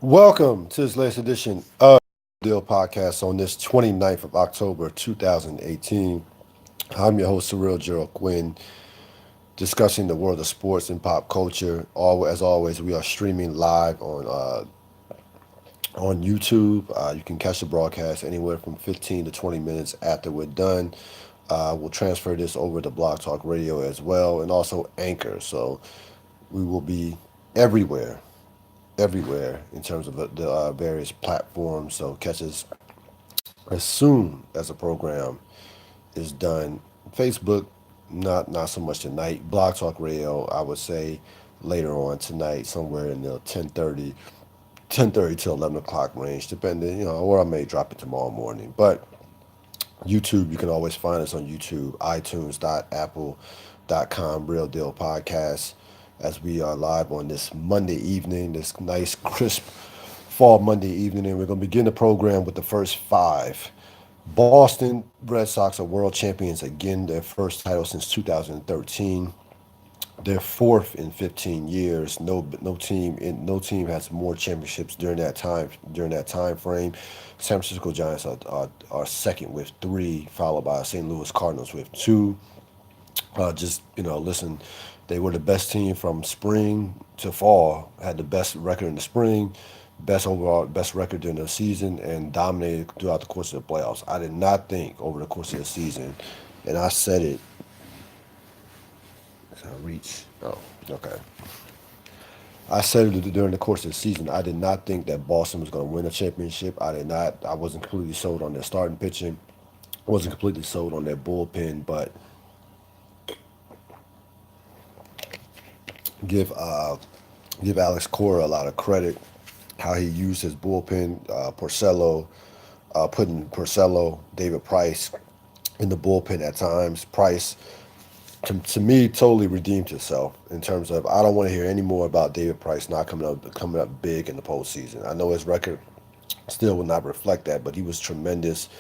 Welcome to this latest edition of Ril Dil Podcast on this 29th of October 2018. I'm your host, Ril Dil Quinn, discussing the world of sports and pop culture. As always, we are streaming live on YouTube. You can catch the broadcast anywhere from 15 to 20 minutes after we're done. We'll transfer this over to Blog Talk Radio as well, and also Anchor. So we will be everywhere in terms of the various platforms. So catch us as soon as the program is done. Facebook, not so much tonight. Blog Talk Radio, I would say later on tonight, somewhere in the 10:30 to 11 o'clock range, depending, or I may drop it tomorrow morning. But YouTube, you can always find us on YouTube, iTunes.apple.com, Real Deal Podcast, as we are live on this Monday evening, this nice, crisp fall Monday evening. And we're going to begin the program with the first five. Boston Red Sox are world champions again, their first title since 2013. Their fourth in 15 years. No team has more championships during that time frame. San Francisco Giants are second with three, followed by St. Louis Cardinals with two. Listen, they were the best team from spring to fall. Had the best record in the spring, best record during the season, and dominated throughout the course of the playoffs. I did not think over the course of the season, and I said it. Reach. Oh, okay. I said it during the course of the season. I did not think that Boston was going to win a championship. I did not. I wasn't completely sold on their starting pitching. I wasn't completely sold on their bullpen, but give uh, give Alex Cora a lot of credit. How he used his bullpen, putting Porcello, David Price in the bullpen at times. Price, to me, totally redeemed himself in terms of I don't want to hear any more about David Price not coming up big in the postseason. I know his record still will not reflect that, but he was tremendous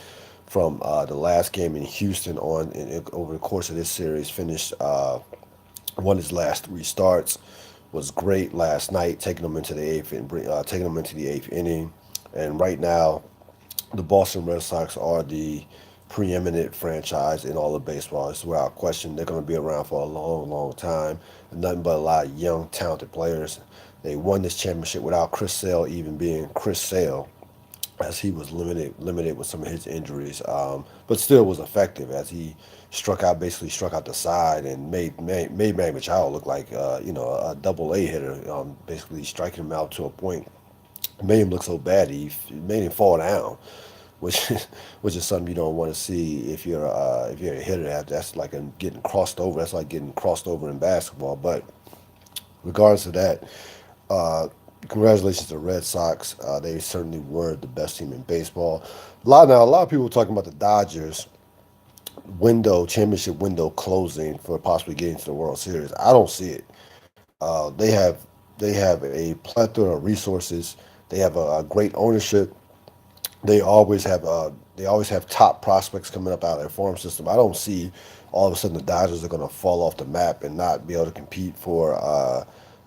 from the last game in Houston over the course of this series. Finished won his last three starts. Was great last night, taking them into the eighth inning, and right now, the Boston Red Sox are the preeminent franchise in all of baseball. It's without question. They're going to be around for a long, long time. Nothing but a lot of young, talented players. They won this championship without Chris Sale even being Chris Sale, as he was limited with some of his injuries, but still was effective as he basically struck out the side and made Manny Machado look like a double A hitter, basically striking him out to a point. Made him look so bad he made him fall down, which which is something you don't want to see if you're a hitter. That's like getting crossed over. That's like getting crossed over in basketball. But regardless of that, uh, congratulations to the Red Sox. They certainly were the best team in baseball. A lot of people talking about the Dodgers championship window closing for possibly getting to the World Series. I don't see it. They have a plethora of resources. They have a great ownership. They always have top prospects coming up out of their farm system. I don't see all of a sudden the Dodgers are going to fall off the map and not be able to compete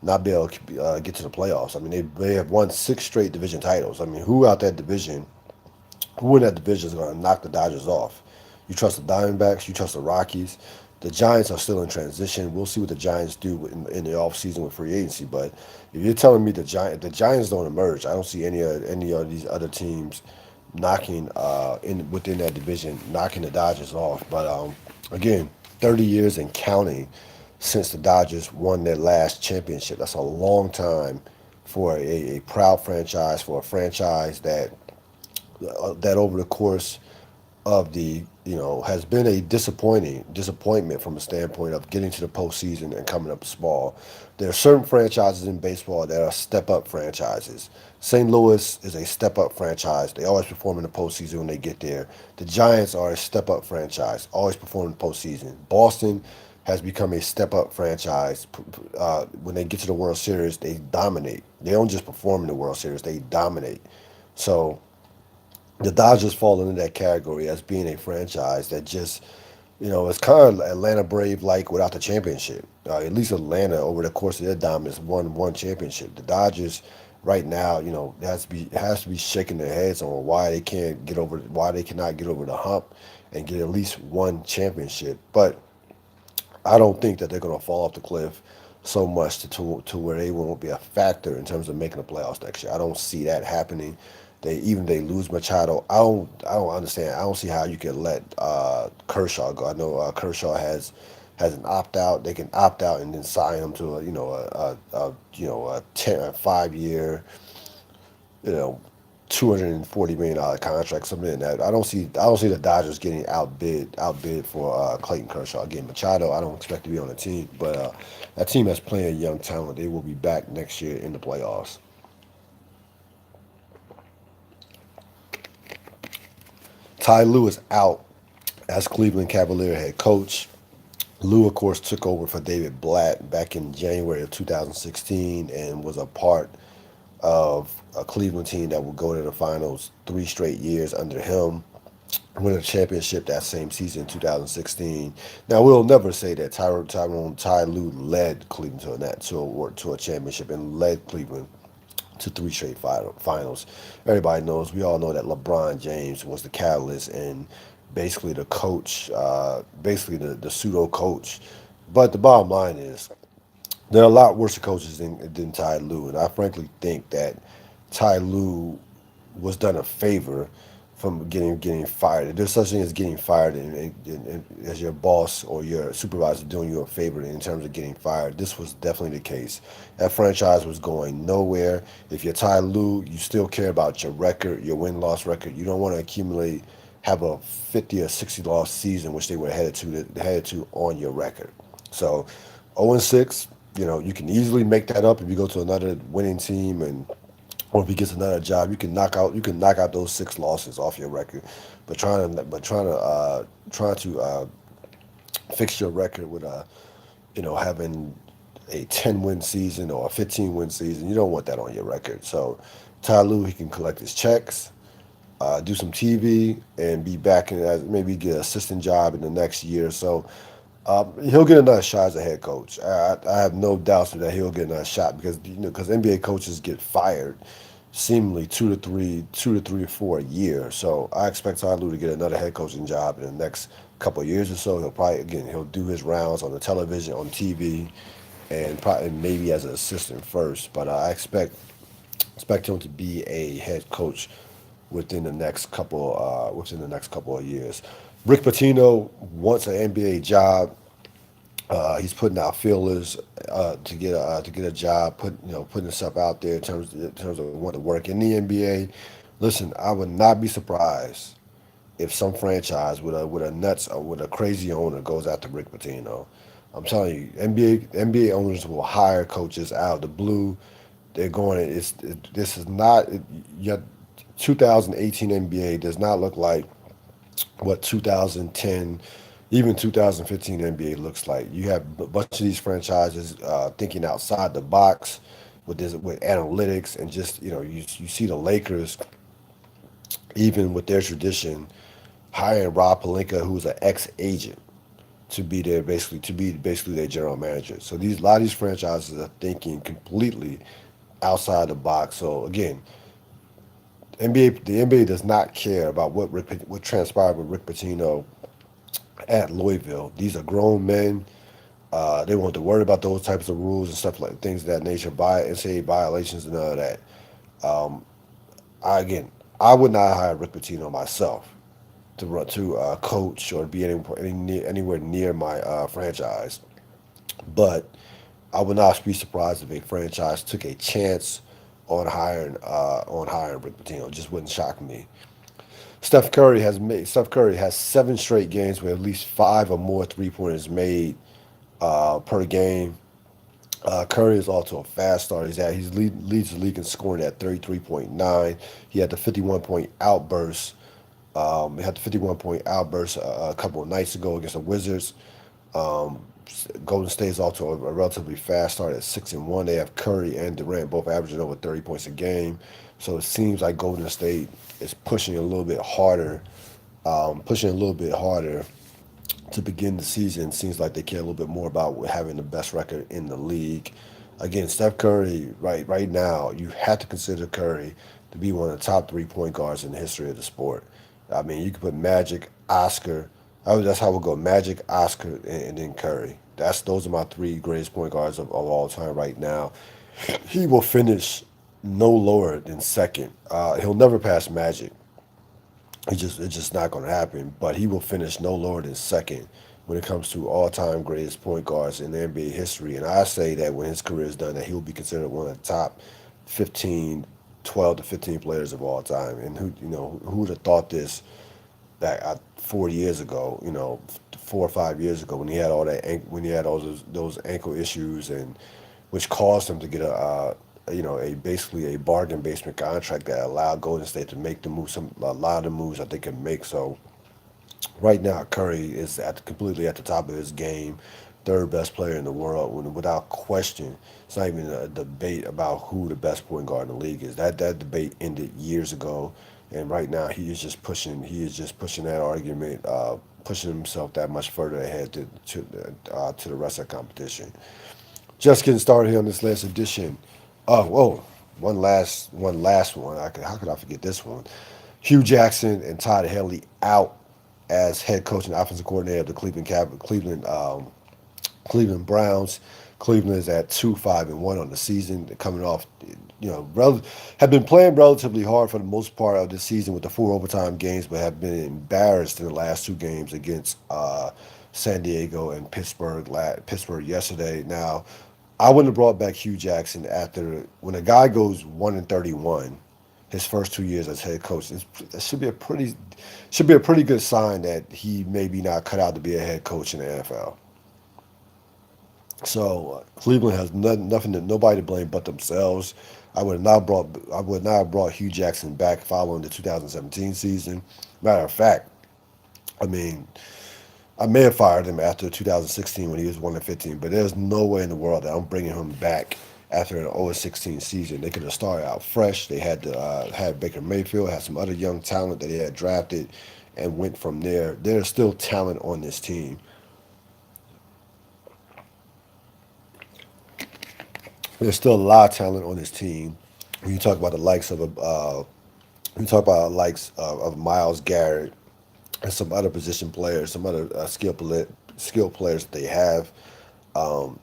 not be able to get to the playoffs. I mean, they have won six straight division titles. I mean, who in that division is going to knock the Dodgers off? You trust the Diamondbacks, you trust the Rockies. The Giants are still in transition. We'll see what the Giants do in the offseason with free agency. But if you're telling me the Giants don't emerge, I don't see any of these other teams knocking within that division, knocking the Dodgers off. But again, 30 years and counting since the Dodgers won their last championship. That's a long time for a proud franchise, for a franchise that over the course of has been a disappointment from a standpoint of getting to the postseason and coming up small. There are certain franchises in baseball that are step up franchises. St. Louis is a step up franchise. They always perform in the postseason when they get there. The Giants are a step up franchise, always perform in the postseason. Boston has become a step up franchise. When they get to the World Series, they dominate. They don't just perform in the World Series, they dominate. So the Dodgers fall into that category as being a franchise that just, it's kind of Atlanta Brave like without the championship. At least Atlanta, over the course of their dominance, won one championship. The Dodgers right now, it has to be shaking their heads on why they cannot get over the hump and get at least one championship. But I don't think that they're going to fall off the cliff so much to where they won't be a factor in terms of making the playoffs next year. I don't see that happening. They lose Machado. I don't understand. I don't see how you can let Kershaw go. I know Kershaw has an opt out. They can opt out and then sign him to a 5 year, you know, $240 million contract, something like that. I don't see the Dodgers getting outbid for Clayton Kershaw. Again, Machado, I don't expect to be on the team, but that team has plenty of young talent. They will be back next year in the playoffs. Ty Lue is out as Cleveland Cavalier head coach. Lue, of course, took over for David Blatt back in January of 2016 and was a part of a Cleveland team that would go to the finals 3 straight years under him, win a championship that same season, 2016. Now we'll never say that Ty Lue led Cleveland to a championship and led Cleveland to 3 straight finals. Everybody knows, we all know that LeBron James was the catalyst and basically the coach, basically the pseudo coach. But the bottom line is, there are a lot worse coaches than Ty Lue, and I frankly think that Ty Lue was done a favor from getting fired. If there's such thing as getting fired, and as your boss or your supervisor doing you a favor in terms of getting fired, this was definitely the case. That franchise was going nowhere. If you're Ty Lue, you still care about your record, your win-loss record. You don't want to have a 50 or 60 loss season, which they were headed to on your record. So 0-6, you can easily make that up if you go to another winning team, and or if he gets another job, you can knock out those 6 losses off your record. But trying to fix your record with having a 10-win season or a 15-win season, you don't want that on your record. So Ty Lue, he can collect his checks, do some TV, and be back in maybe get an assistant job in the next year or so. He'll get another shot as a head coach. I have no doubts that he'll get another shot because NBA coaches get fired seemingly two to three or four a year. So I expect Ty Lue to get another head coaching job in the next couple of years or so. He'll do his rounds on the television, on TV, and probably maybe as an assistant first. But I expect him to be a head coach within the next couple of years. Rick Pitino wants an NBA job. He's putting out feelers to get a job, putting himself out there in terms of wanting to work in the NBA. Listen, I would not be surprised if some franchise with a nuts or with a crazy owner goes after Rick Pitino. I'm telling you, NBA owners will hire coaches out of the blue. They're going. This is not your 2018 NBA does not look like what 2010, even 2015 NBA looks like. You have a bunch of these franchises thinking outside the box with analytics, and just you see the Lakers, even with their tradition, hiring Rob Pelinka, who's an ex-agent, to be basically their general manager. So a lot of these franchises are thinking completely outside the box. So again, the NBA does not care about what transpired with Rick Pitino at Louisville. These are grown men. They won't have to worry about those types of rules and stuff like things of that nature, by NCAA violations and all of that. Um, again, I would not hire Rick Pitino myself to coach or be anywhere near my franchise. But I would not be surprised if a franchise took a chance on hiring Rick Pitino. It just wouldn't shock me. Steph Curry has 7 straight games with at least 5 or more 3 pointers made per game. Curry is off to a fast start. Leads the league in scoring at 33.9. He had the 51-point outburst. A couple of nights ago against the Wizards. Um, Golden State's off to a relatively fast start at 6-1. They have Curry and Durant both averaging over 30 points a game. So it seems like Golden State is pushing a little bit harder to begin the season. Seems like they care a little bit more about having the best record in the league. Again, Steph Curry, right now, you have to consider Curry to be one of the top three point guards in the history of the sport. I mean, you could put Magic, Oscar. That's how we'll go: Magic, Oscar, and then Curry. Those are my three greatest point guards of all time right now. He will finish no lower than second. He'll never pass Magic. It's just not going to happen. But he will finish no lower than second when it comes to all-time greatest point guards in NBA history. And I say that when his career is done, that he will be considered one of the top 15, 12 to 15 players of all time. And who would have thought this back 4 years ago? 4 or 5 years ago when he had when he had all those ankle issues, and which caused him to get a basically a bargain basement contract that allowed Golden State to make a lot of the moves that they could make. So right now, Curry is completely at the top of his game, third best player in the world, without question. It's not even a debate about who the best point guard in the league is. That debate ended years ago, and right now he is just pushing. He is just pushing that argument, pushing himself that much further ahead to the rest of the competition. Just getting started here on this last edition. Oh, whoa! One last one. How could I forget this one? Hugh Jackson and Todd Haley out as head coach and offensive coordinator of the Cleveland Browns. Cleveland is at 2-5-1 on the season. They're coming off, have been playing relatively hard for the most part of the season with the four overtime games, but have been embarrassed in the last two games against San Diego and Pittsburgh. Pittsburgh yesterday. Now, I wouldn't have brought back Hugh Jackson after when a guy goes 1-31 his first 2 years as head coach. That should be a pretty good sign that he maybe not cut out to be a head coach in the NFL. So Cleveland has nothing that nobody to blame but themselves. I would not have brought Hugh Jackson back following the 2017 season. Matter of fact, I mean, I may have fired him after 2016 when he was 1-15, but there's no way in the world that I'm bringing him back after an 0-16 season. They could have started out fresh. They had Baker Mayfield, had some other young talent that they had drafted, and went from there. There's still talent on this team. There's still a lot of talent on this team. When you talk about the likes of when you talk about the likes of Miles Garrett and some other position players, some other skill players that they have. Um,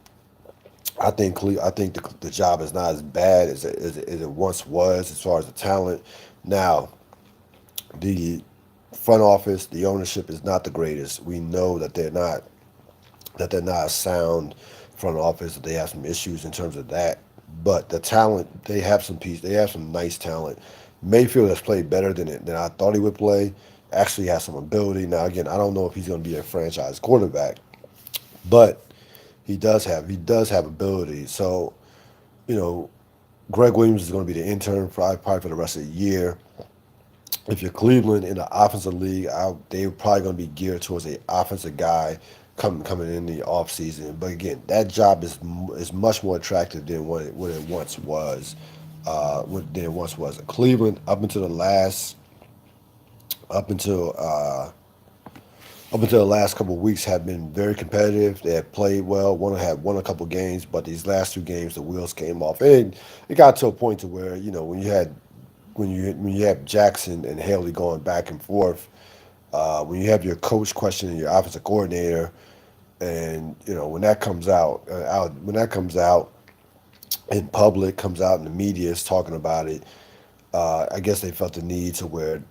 I think the job is not as bad as it once was as far as the talent. Now, the front office, the ownership is not the greatest. We know that they're not a sound front office, that they have some issues in terms of that. But the talent, they have some nice talent. Mayfield has played better than I thought he would play. Actually has some ability. Now again, I don't know if he's going to be a franchise quarterback, but he does have ability. So, you know, Greg Williams is going to be the intern probably for the rest of the year. If you're Cleveland in the offensive league, they're probably going to be geared towards a offensive guy coming in the off season. But again, that job is much more attractive than what it once was. Than it once was. Cleveland up until uh, up until the last couple of weeks have been very competitive. They have played well. Had won a couple games, but these last two games the wheels came off, and it got to a point to where when you have Jackson and Haley going back and forth, when you have your coach questioning your offensive coordinator, and when that comes out in public, comes out in the media is talking about it. I guess they felt the need to where,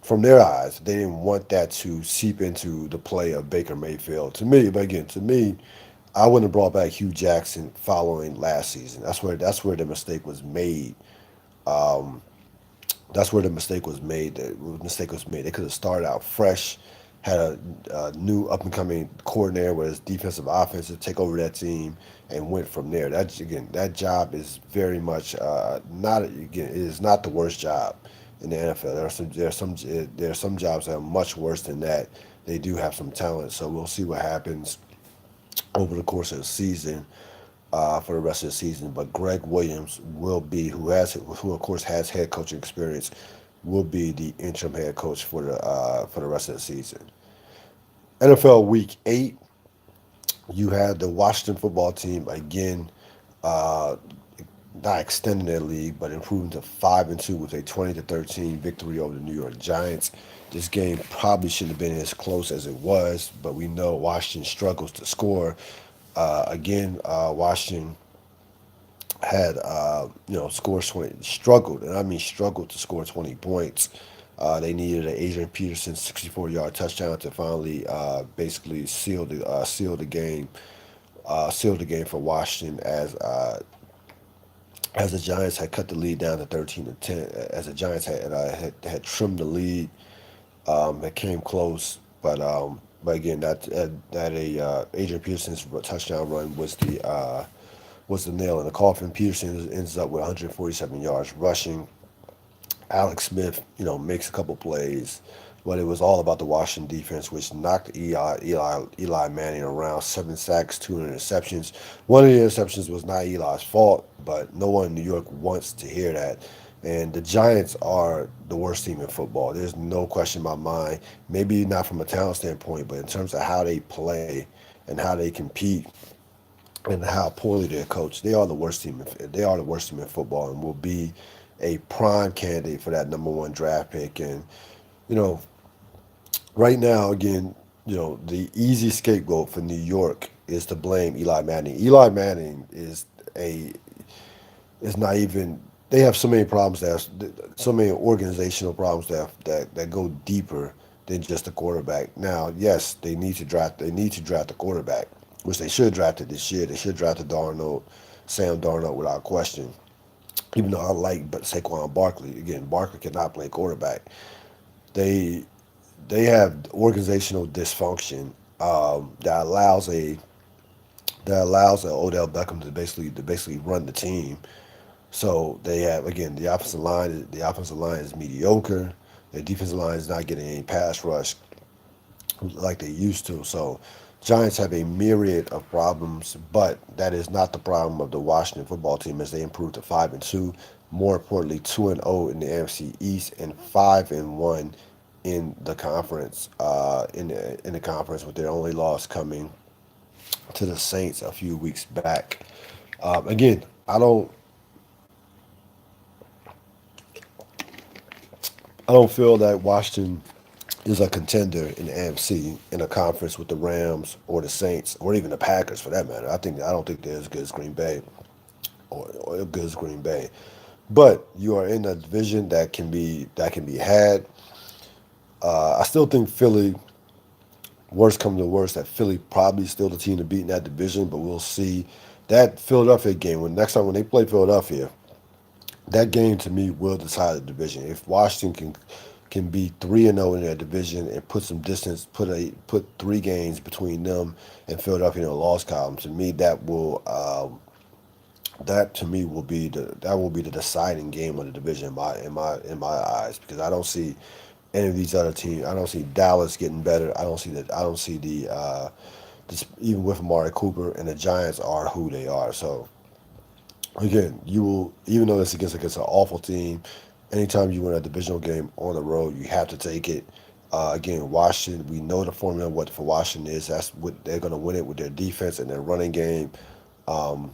from their eyes, they didn't want that to seep into the play of Baker Mayfield. To me, I wouldn't have brought back Hugh Jackson following last season. That's where the mistake was made. Um, that's where the mistake was made. They could have started out fresh, had a new up and coming coordinator with his defensive offensive take over that team, and went from there. That job is very much not again. It is not the worst job in the NFL. There are some jobs that are much worse than that. They do have some talent, so we'll see what happens over the course of the season, for the rest of the season. But Greg Williams will be, who of course has head coaching experience, will be the interim head coach for the rest of the season. NFL Week 8, you had the Washington football team again. uh, not extending their lead, but improving to 5-2 with a 20-13 victory over the New York Giants. This game probably shouldn't have been as close as it was, but we know Washington struggles to score. Washington had scores 20, struggled, and I mean struggled to score 20 points. They needed an Adrian Peterson 64-yard touchdown to finally basically seal the game for Washington as the Giants had cut the lead down to 13-10. As the Giants had trimmed the lead, it came close, but again that Adrian Peterson's touchdown run was the nail in the coffin. Peterson ends up with 147 yards rushing. Alex Smith, makes a couple plays, but it was all about the Washington defense, which knocked Eli Manning around 7 sacks, 2 interceptions. One of the interceptions was not Eli's fault, but no one in New York wants to hear that. And the Giants are the worst team in football. There's no question in my mind. Maybe not from a talent standpoint, but in terms of how they play and how they compete and how poorly they're coached, they are the worst team. They are the worst team in football, and will be a prime candidate for that #1 draft pick. And you know, right now, again, the easy scapegoat for New York is to blame Eli Manning. Eli Manning a is not even. They have so many problems so many organizational problems that go deeper than just the quarterback. Now, yes, they need to draft. They need to draft a quarterback, which they should draft it this year. They should draft a Sam Darnold, without question. Even though I like Saquon Barkley, again, Barkley cannot play quarterback. They they have organizational dysfunction that allows a Odell Beckham to basically run the team. So they have, again, the offensive line is mediocre. The defensive line is not getting any pass rush like they used to. So Giants have a myriad of problems, but that is not the problem of the Washington football team as they improved to 5-2. More importantly, 2-0 in the NFC East and 5-1 in the conference. In the conference, with their only loss coming to the Saints a few weeks back. Again, I don't feel that Washington is a contender in the AFC in a conference with the Rams or the Saints or even the Packers for that matter. I don't think they're as good as Green Bay or as good as Green Bay. But you are in a division that can be had. I still think Philly, worst come to worst, that Philly probably still the team to beat in that division. But we'll see that Philadelphia game when next time when they play Philadelphia. That game to me will decide the division. If Washington can be 3-0 in their division and put some distance, put 3 games between them and Philadelphia in the loss column, to me that will be the deciding game of the division in my eyes, because I don't see any of these other teams. I don't see Dallas getting better. I don't see this, even with Amari Cooper, and the Giants are who they are. So again, you will, even though it's against an awful team, anytime you win a divisional game on the road, you have to take it. Again, Washington, we know the formula what for Washington is. That's what they're going to win it with their defense and their running game. Um,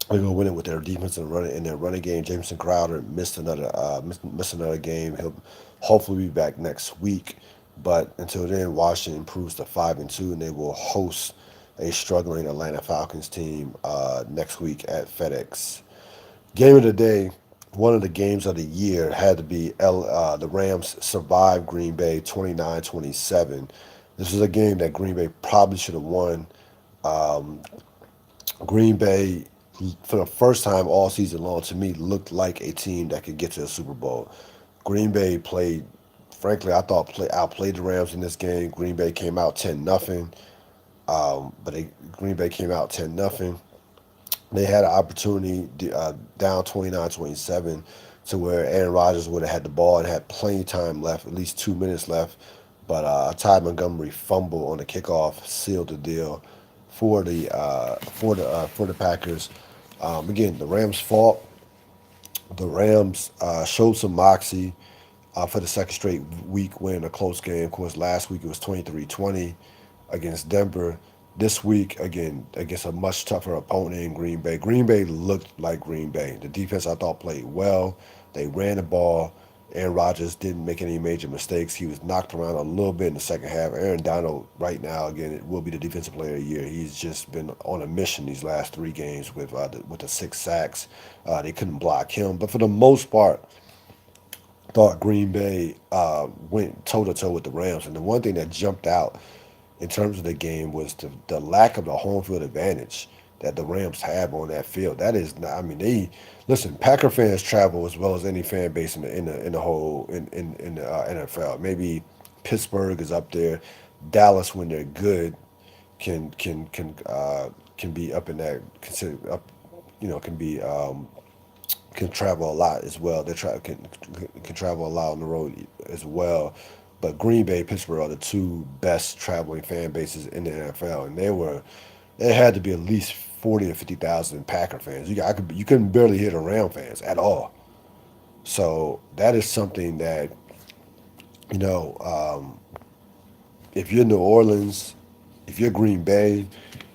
they're going to win it with their defense and their running game. Jameson Crowder missed another game. He'll hopefully be back next week. But until then, Washington improves to 5-2, and they will host a struggling Atlanta Falcons team next week at FedEx. Game of the day, one of the games of the year had to be the Rams survived Green Bay 29-27. This was a game that Green Bay probably should have won. Um, Green Bay, for the first time all season long, to me, looked like a team that could get to the Super Bowl. Green Bay played, frankly, I thought outplayed the Rams in this game. Green Bay came out 10-0. Green Bay came out 10-0. They had an opportunity down 29-27 to where Aaron Rodgers would have had the ball and had plenty of time left, at least 2 minutes left. But Ty Montgomery fumble on the kickoff sealed the deal for the Packers. Again, the Rams fought. The Rams showed some moxie for the second straight week, winning a close game. Of course, last week it was 23-20 against Denver. This week, again, against a much tougher opponent in Green Bay. Green Bay looked like Green Bay. The defense, I thought, played well. They ran the ball. Aaron Rodgers didn't make any major mistakes. He was knocked around a little bit in the second half. Aaron Donald, right now, again, it will be the defensive player of the year. He's just been on a mission these last 3 games with the 6 sacks. They couldn't block him, but for the most part, thought Green Bay went toe to toe with the Rams. And the one thing that jumped out in terms of the game was the lack of the home field advantage that the Rams have on that field. That is not, I mean, they listen. Packer fans travel as well as any fan base in the whole in the NFL. Maybe Pittsburgh is up there. Dallas, when they're good, can be up in that consider up, can be can travel a lot as well. Can travel a lot on the road as well. But Green Bay, Pittsburgh are the two best traveling fan bases in the NFL, and they had to be at least 40 to 50,000 Packer fans. You couldn't barely hear the Ram fans at all. So that is something that you know. If you're New Orleans, if you're Green Bay,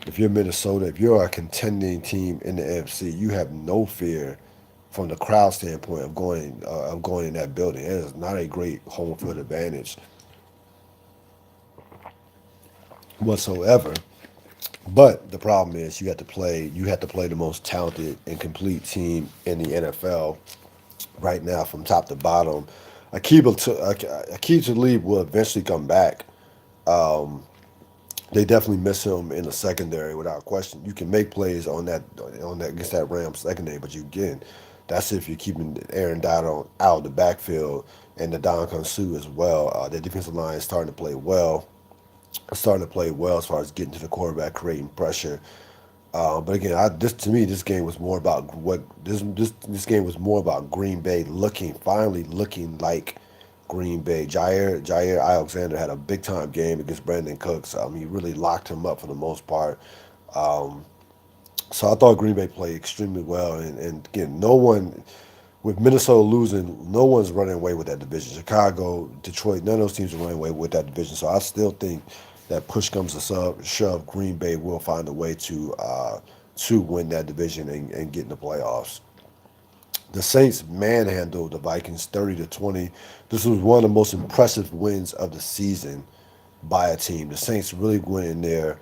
if you're Minnesota, if you're a contending team in the NFC, you have no fear from the crowd standpoint of going in that building. It is not a great home field advantage whatsoever. But the problem is you have to play the most talented and complete team in the NFL right now from top to bottom. Akeem Talib will eventually come back. They definitely miss him in the secondary without question. You can make plays on that against that Rams secondary, but you again, that's if you're keeping Aaron Donald out of the backfield and the Don Sue as well. Their defensive line is starting to play well as far as getting to the quarterback, creating pressure. But again, this to me, this game was more about this game was more about Green Bay finally looking like Green Bay. Jair Alexander had a big time game against Brandon Cooks. He really locked him up for the most part. Um, so I thought Green Bay played extremely well, and again, no one with Minnesota losing, no one's running away with that division. Chicago, Detroit, none of those teams are running away with that division. So I still think that push comes to shove, Green Bay will find a way to win that division and get in the playoffs. The Saints manhandled the Vikings 30-20. This was one of the most impressive wins of the season by a team. The Saints really went in there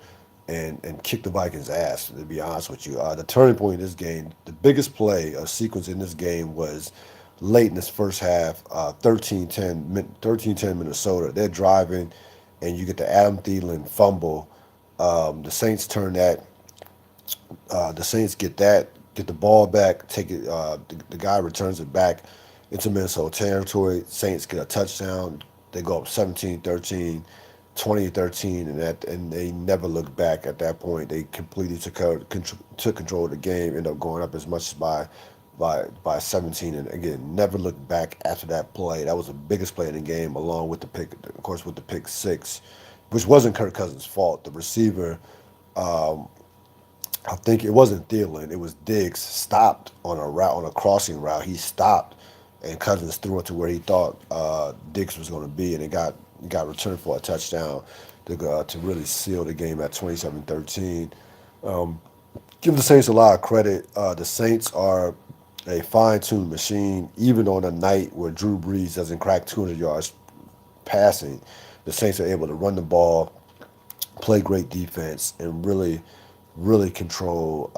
and kicked the Vikings' ass, to be honest with you. The turning point in this game, the biggest play, a sequence in this game was late in this first half, 13-10 Minnesota. They're driving, and you get the Adam Thielen fumble. The Saints turn that the Saints get the ball back, take it. The guy returns it back into Minnesota territory. Saints get a touchdown. They go up 17-13, 20-13, and they never looked back at that point. They completely took control of the game. Ended up going up as much as by 17, and again never looked back after that play. That was the biggest play in the game, along with the pick, of course, with the pick six, which wasn't Kirk Cousins' fault. The receiver, I think it wasn't Thielen. It was Diggs stopped on a crossing route. He stopped, and Cousins threw it to where he thought Diggs was going to be, and it got returned for a touchdown to really seal the game at 27-13. Give the Saints a lot of credit. The Saints are a fine-tuned machine, even on a night where Drew Brees doesn't crack 200 yards passing. The Saints are able to run the ball, play great defense, and really control,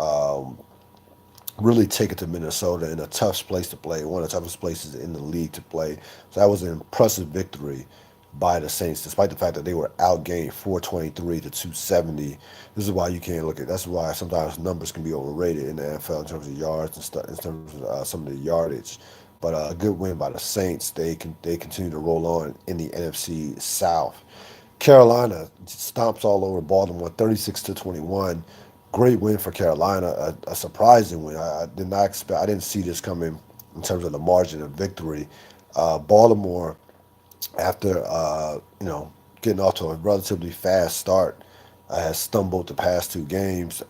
really take it to Minnesota in a tough place to play, one of the toughest places in the league to play. So that was an impressive victory by the Saints, despite the fact that they were outgained 423-270. This is why you can't look at. That's why sometimes numbers can be overrated in the NFL in terms of yards and stuff, in terms of some of the yardage. But a good win by the Saints. They continue to roll on in the NFC South. Carolina stomps all over Baltimore, 36-21. Great win for Carolina, a surprising win. I did not expect. I didn't see this coming in terms of the margin of victory. Baltimore, after getting off to a relatively fast start, has stumbled the past 2 games,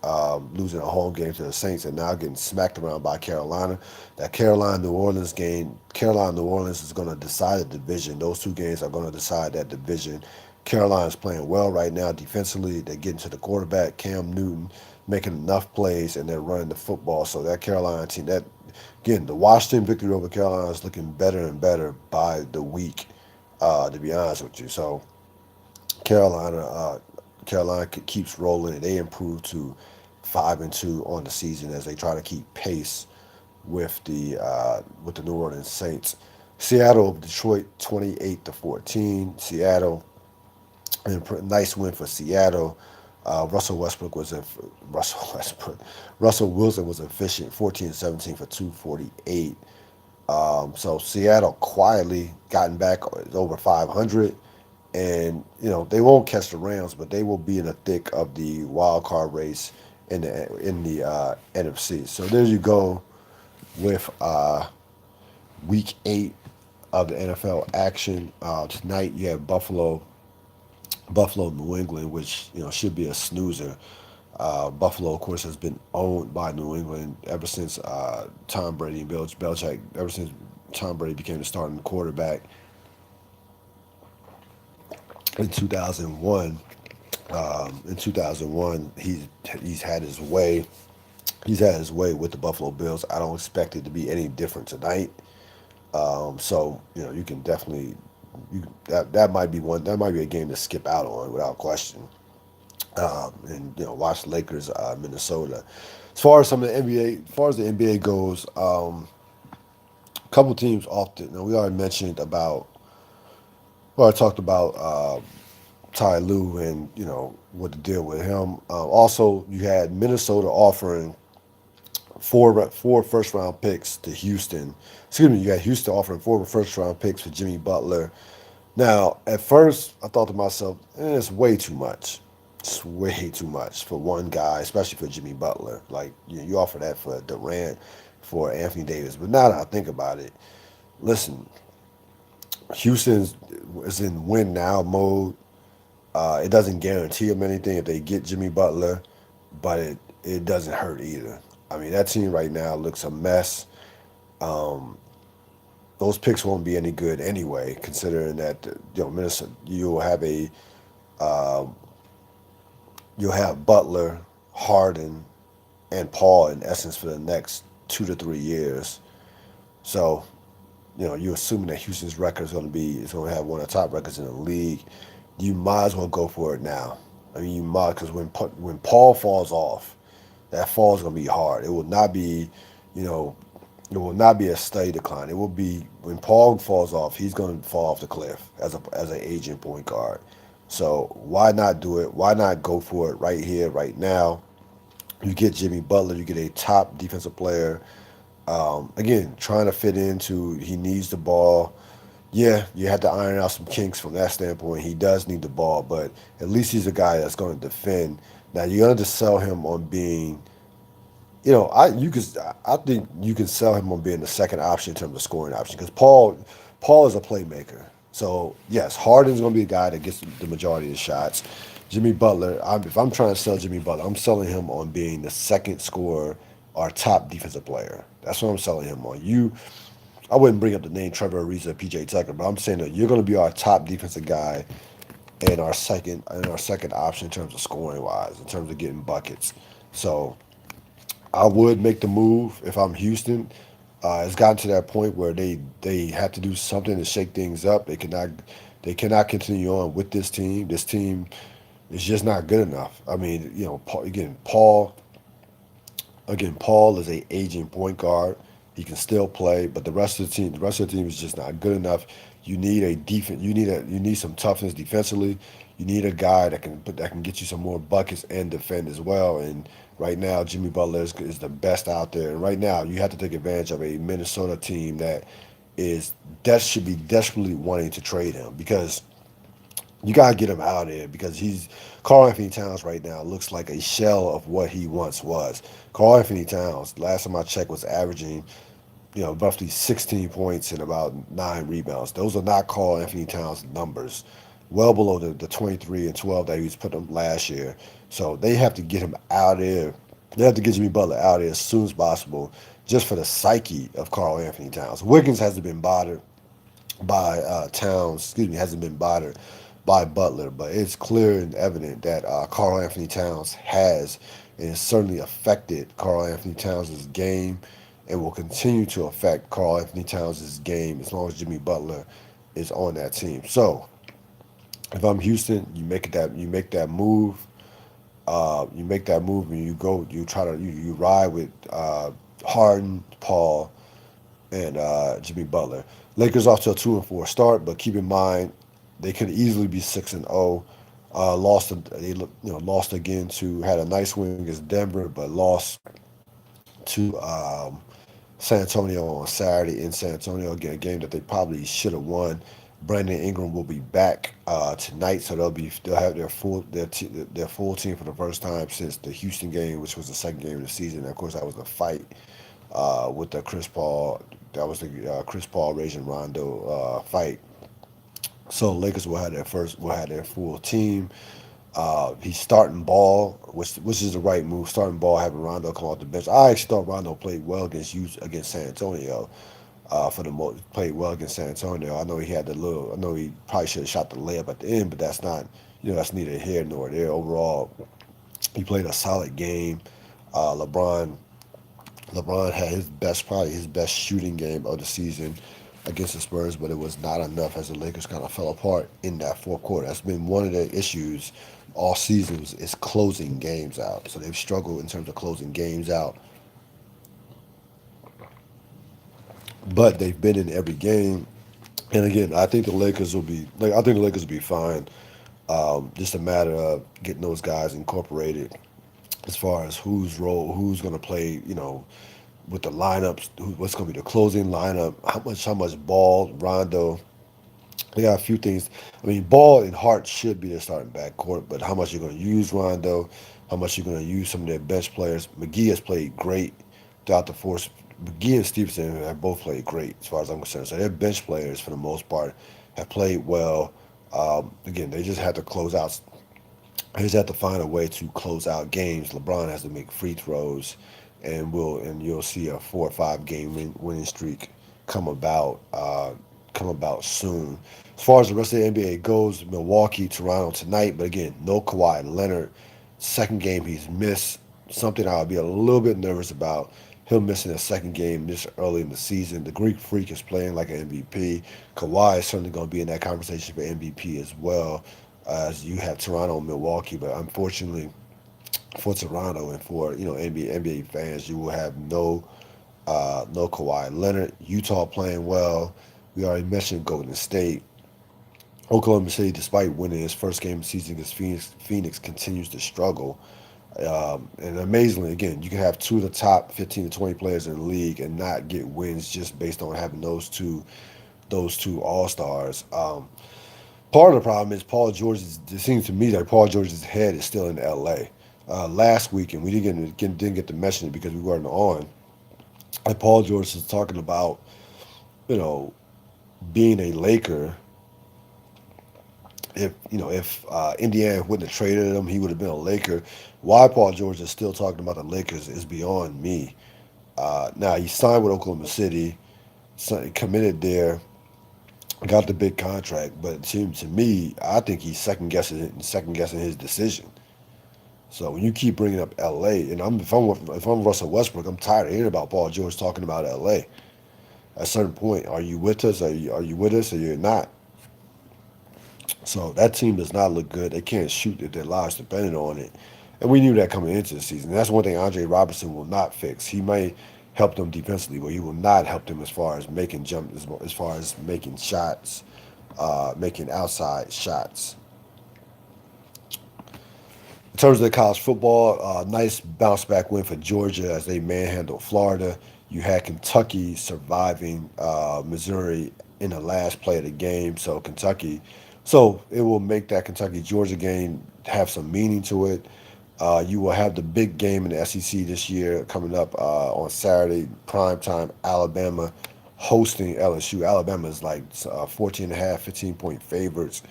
losing a home game to the Saints, and now getting smacked around by Carolina. That Carolina-New Orleans game, Carolina-New Orleans is going to decide the division. Those 2 games are going to decide that division. Carolina's playing well right now defensively. They're getting to the quarterback, Cam Newton, making enough plays, and they're running the football. So that Carolina team, that again, the Washington victory over Carolina is looking better and better by the week. To be honest with you, so Carolina, Carolina keeps rolling, and they improve to 5-2 on the season as they try to keep pace with the New Orleans Saints. Seattle, Detroit, 28-14. Seattle, nice win for Seattle. Russell Westbrook was a Russell Westbrook. Russell Wilson was efficient, 14-17 for 248. So Seattle quietly gotten back over 500, and they won't catch the Rams, but they will be in the thick of the wild card race in the NFC. So there you go with week 8 of the NFL action. Tonight you have Buffalo, New England, which should be a snoozer. Buffalo, of course, has been owned by New England ever since Tom Brady and Bill Belichick. Ever since Tom Brady became the starting quarterback in 2001. In 2001, he's had his way. He's had his way with the Buffalo Bills. I don't expect it to be any different tonight. So you can definitely that might be one, that might be a game to skip out on without question. And watch Lakers, Minnesota. As far as some of the NBA, as far as the NBA goes, a couple teams off the. We already mentioned about. We already talked about Ty Lue and what the deal with him. Also, you had Minnesota offering four first round picks to Houston. Excuse me, you had Houston offering four first round picks for Jimmy Butler. Now, at first, I thought to myself, it's way too much. It's way too much for one guy, especially for Jimmy Butler. Like, you offer that for Durant, for Anthony Davis. But now that I think about it, listen, Houston is in win now mode. It doesn't guarantee them anything if they get Jimmy Butler, but it doesn't hurt either. I mean, that team right now looks a mess. Um, those picks won't be any good anyway, considering that Minnesota, uh, you'll have Butler, Harden, and Paul in essence for the next 2 to 3 years. So you're assuming that Houston's record is going to have one of the top records in the league. You might as well go for it now. I mean, you might, because when Paul falls off, that fall is going to be hard. It will not be, you know, it will not be a steady decline. It will be when Paul falls off, he's going to fall off the cliff as an aging point guard. So why not do it? Why not go for it right here, right now? You get Jimmy Butler, you get a top defensive player. Again, trying to fit into, he needs the ball. Yeah, you had to iron out some kinks from that standpoint. He does need the ball, but at least he's a guy that's going to defend. Now you're going to sell him on being, I think you can sell him on being the second option in terms of scoring option because Paul is a playmaker. So yes, Harden's going to be a guy that gets the majority of the shots. Jimmy Butler, if I'm trying to sell Jimmy Butler, I'm selling him on being the second scorer or top defensive player. That's what I'm selling him on. I wouldn't bring up the name Trevor Ariza, PJ Tucker, but I'm saying that you're going to be our top defensive guy and our second option in terms of scoring wise, in terms of getting buckets. So I would make the move if I'm Houston. It's gotten to that point where they have to do something to shake things up. They cannot continue on with this team. This team is just not good enough. I mean, Paul is a aging point guard. He can still play, but the rest of the team is just not good enough. You need a defense. You need some toughness defensively. You need a guy that can get you some more buckets and defend as well. And right now, Jimmy Butler is the best out there. And right now, you have to take advantage of a Minnesota team that should be desperately wanting to trade him because you gotta get him out of there because Karl Anthony Towns right now looks like a shell of what he once was. Karl Anthony Towns, last time I checked, was averaging roughly 16 points and about 9 rebounds. Those are not Karl Anthony Towns numbers. Well below the 23 and 12 that he was putting up last year. So they have to get him out of there. They have to get Jimmy Butler out of there as soon as possible, just for the psyche of Karl Anthony Towns. Wiggins hasn't been bothered by Towns. Excuse me, hasn't been bothered by Butler, but it's clear and evident that Karl Anthony Towns has and it's certainly affected Karl Anthony Towns' game and will continue to affect Karl Anthony Towns' game as long as Jimmy Butler is on that team. So if I'm Houston, you make that move, and you try to you ride with Harden, Paul, and Jimmy Butler. Lakers off to a 2-4 start, but keep in mind they could easily be 6-0. Lost again to had a nice win against Denver, but lost to San Antonio on Saturday in San Antonio. Again, a game that they probably should have won. Brandon Ingram will be back tonight, so they'll have their full team for the first time since the Houston game, which was the second game of the season. And of course, that was the fight with the Chris Paul. That was the Chris Paul Rajon Rondo fight. So Lakers will have their full team. He's starting Ball, which is the right move. Starting Ball, having Rondo come off the bench. I actually thought Rondo played well against San Antonio. For the most, played well against San Antonio. I know he had the little. I know he probably should have shot the layup at the end, but that's not. That's neither here nor there. Overall, he played a solid game. Uh, LeBron LeBron had probably his best shooting game of the season against the Spurs, but it was not enough as the Lakers kind of fell apart in that fourth quarter. That's been one of the issues all seasons is closing games out. So they've struggled in terms of closing games out, but they've been in every game. And again, I think the Lakers will be like I think the Lakers will be fine. Just a matter of getting those guys incorporated as far as who's going to play. With the lineups, what's going to be the closing lineup, how much Ball, Rondo. They got a few things. I mean, Ball and Hart should be their starting backcourt, but how much you're going to use Rondo, how much you're going to use some of their bench players. McGee has played great throughout the force. McGee and Stevenson have both played great as far as I'm concerned. So their bench players, for the most part, have played well. Again, they just had to close out. They just have to find a way to close out games. LeBron has to make free throws, and you'll see a 4 or 5 game winning streak come about soon. As far as the rest of the NBA goes, Milwaukee, Toronto tonight, but again, no Kawhi Leonard. Second game he's missed. Something I'll be a little bit nervous about. Him missing a second game this early in the season. The Greek Freak is playing like an MVP. Kawhi is certainly going to be in that conversation for MVP as well. As you have Toronto and Milwaukee, but unfortunately for Toronto and for NBA fans, you will have no Kawhi Leonard. Utah playing well. We already mentioned Golden State. Oklahoma City, despite winning his first game of the season against Phoenix continues to struggle. And amazingly, again, you can have two of the top 15 to 20 players in the league and not get wins just based on having those two All Stars. Part of the problem is it seems to me that Paul George's head is still in L.A. Last week, and we didn't get to mention it because we weren't on. And Paul George was talking about, you know, being a Laker. If Indiana wouldn't have traded him, he would have been a Laker. Why Paul George is still talking about the Lakers is beyond me. Now he signed with Oklahoma City, committed there, got the big contract, but to me, I think he's second guessing his decision. So when you keep bringing up L.A. and if I'm Russell Westbrook, I'm tired of hearing about Paul George talking about L.A. At a certain point, are you with us? Are you with us, or you're not? So that team does not look good. They can't shoot if their lives depended on it. And we knew that coming into the season. That's one thing Andre Robertson will not fix. He may help them defensively, but he will not help them as far as making as far as making shots, making outside shots. In terms of the college football, nice bounce back win for Georgia as they manhandled Florida. You had Kentucky surviving Missouri in the last play of the game. So it will make that Kentucky Georgia game have some meaning to it. You will have the big game in the SEC this year coming up on Saturday, primetime, Alabama hosting LSU. Alabama is like 14 and a half, 15-point favorites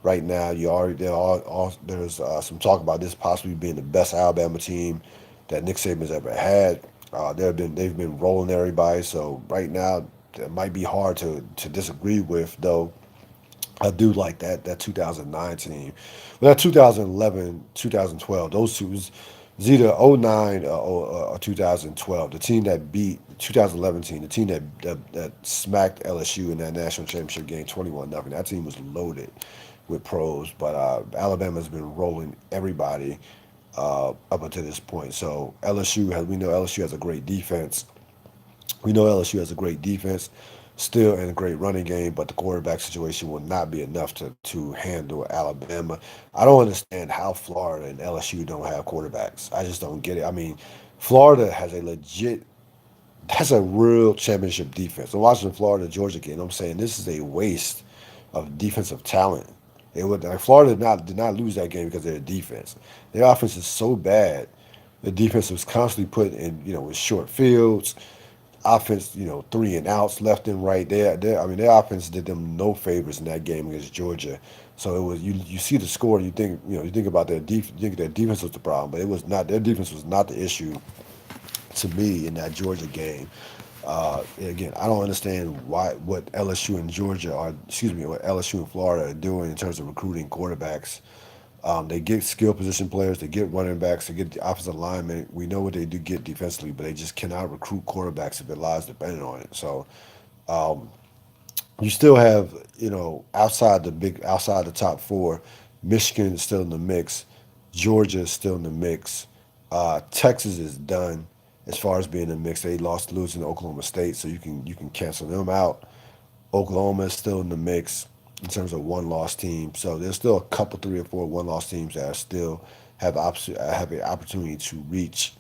right now. There's some talk about this possibly being the best Alabama team that Nick Saban's ever had. They've been rolling everybody. So right now, it might be hard to disagree with, though. I do like that 2009 team. Well, that 2011, 2012, those two was either '09 or 2012. The team that beat 2011 team, the team that smacked LSU in that national championship game 21-0. That team was loaded with pros, but Alabama's been rolling everybody up until this point. So we know LSU has a great defense. We know LSU has a great defense, still and a great running game, but the quarterback situation will not be enough to handle Alabama. I don't understand how Florida and LSU don't have quarterbacks. I just don't get it. I mean, Florida has a legit, that's a real championship defense. I'm watching Florida Georgia game. I'm saying this is a waste of defensive talent. It would like Florida did not lose that game because of their defense. Their offense is so bad. The defense was constantly put in, with short fields, offense, three and outs left and right. I mean, their offense did them no favors in that game against Georgia. So it was you see the score and you think about you think their defense was the problem, but it was not. Their defense was not the issue to me in that Georgia game. Again, I don't understand what LSU and Georgia are. Excuse me, what LSU and Florida are doing in terms of recruiting quarterbacks. They get skill position players, they get running backs, they get the offensive linemen. We know what they do get defensively, but they just cannot recruit quarterbacks if their lives depending on it. So you still have, outside the top four, Michigan is still in the mix, Georgia is still in the mix, Texas is done as far as being in the mix. They losing to Oklahoma State, so you can cancel them out. Oklahoma is still in the mix in terms of one loss team. So there's still a couple, three or four one loss teams that are still have an opportunity to reach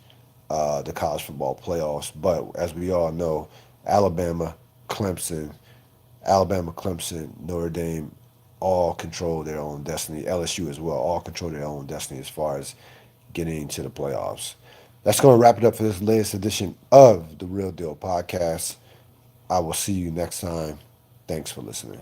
the college football playoffs. But as we all know, Alabama, Clemson, Notre Dame, all control their own destiny. LSU as well, all control their own destiny as far as getting to the playoffs. That's going to wrap it up for this latest edition of the Real Deal Podcast. I will see you next time. Thanks for listening.